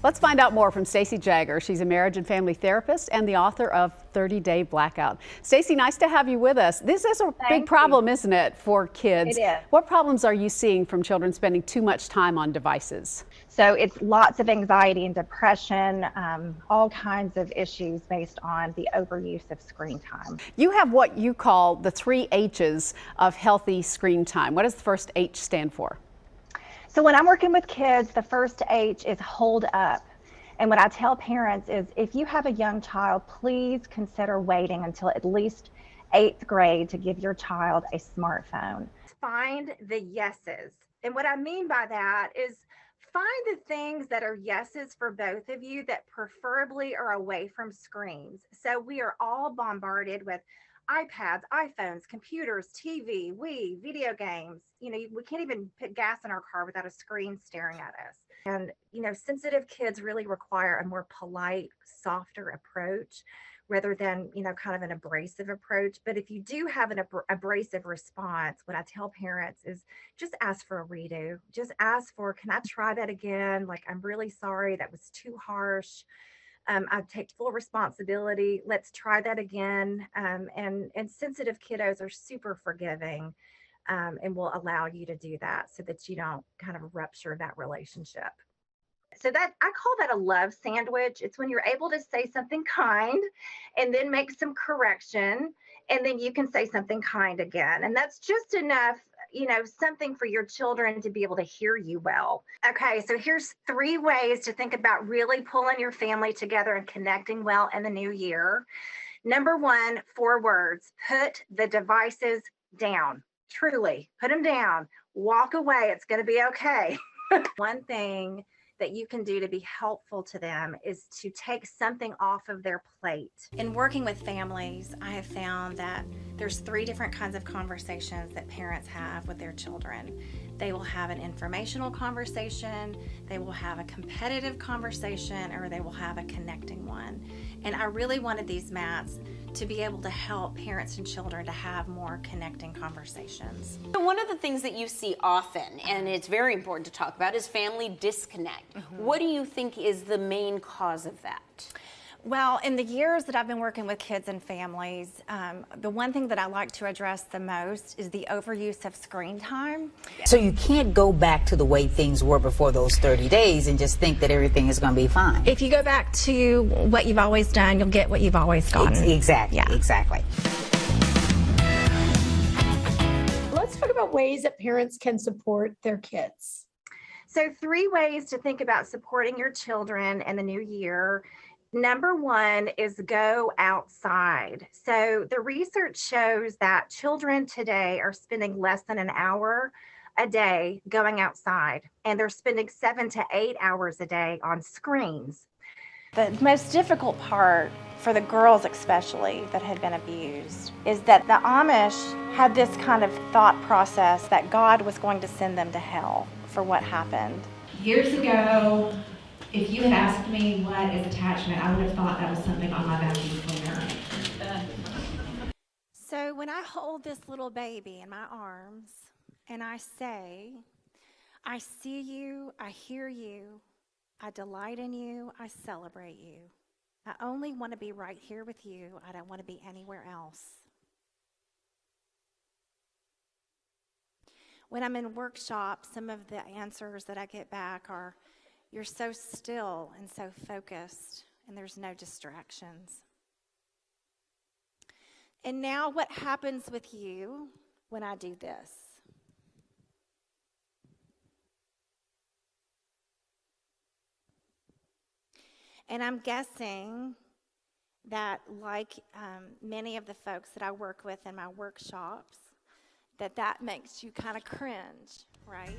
Let's find out more from Stacy Jagger. She's a marriage and family therapist and the author of 30-Day Blackout. Stacy, nice to have you with us. This is a big problem, isn't it, for kids? It is. What problems are you seeing from children spending too much time on devices? So it's lots of anxiety and depression, all kinds of issues based on the overuse of screen time. You have what you call the 3 H's of healthy screen time. What does the first H stand for? So when I'm working with kids, the first H is hold up. And what I tell parents is if you have a young child, please consider waiting until at least 8th grade to give your child a smartphone. Find the yeses. And what I mean by that is find the things that are yeses for both of you that preferably are away from screens. So we are all bombarded with iPads, iPhones, computers, TV, Wii, video games. You know, we can't even put gas in our car without a screen staring at us. And, you know, sensitive kids really require a more polite, softer approach rather than, you know, kind of an abrasive approach. But if you do have an abrasive response, what I tell parents is just ask for a redo. Just ask for, can I try that again? Like, I'm really sorry, that was too harsh. I take full responsibility. Let's try that again. And sensitive kiddos are super forgiving and will allow you to do that so that you don't kind of rupture that relationship. So that I call that a love sandwich. It's when you're able to say something kind and then make some correction, and then you can say something kind again. And that's just enough, you know, something for your children to be able to hear you well. Okay, so here's 3 ways to think about really pulling your family together and connecting well in the new year. Number 1, 4 words: put the devices down. Truly, put them down. Walk away. It's going to be okay. One thing that you can do to be helpful to them is to take something off of their plate. In working with families, I have found that there's 3 different kinds of conversations that parents have with their children. They will have an informational conversation, they will have a competitive conversation, or they will have a connecting one. And I really wanted these mats to be able to help parents and children to have more connecting conversations. So one of the things that you see often, and it's very important to talk about, is family disconnect. What do you think is the main cause of that? Well, in the years that I've been working with kids and families, the one thing that I like to address the most is the overuse of screen time. So you can't go back to the way things were before those 30 days and just think that everything is going to be fine. If you go back to what you've always done, you'll get what you've always gotten. Exactly, yeah. Exactly. Let's talk about ways that parents can support their kids. So 3 ways to think about supporting your children in the new year. Number 1 is go outside. So the research shows that children today are spending less than an hour a day going outside, and they're spending 7 to 8 hours a day on screens. The most difficult part for the girls especially that had been abused is that the Amish had this kind of thought process that God was going to send them to hell for what happened. Years ago, if you had asked me what is attachment, I would have thought that was something on my vacuum cleaner. So when I hold this little baby in my arms and I say, I see you, I hear you, I delight in you, I celebrate you. I only want to be right here with you. I don't want to be anywhere else. When I'm in workshops, some of the answers that I get back are, you're so still and so focused, and there's no distractions. And now what happens with you when I do this? And I'm guessing that like many of the folks that I work with in my workshops, that makes you kind of cringe, right?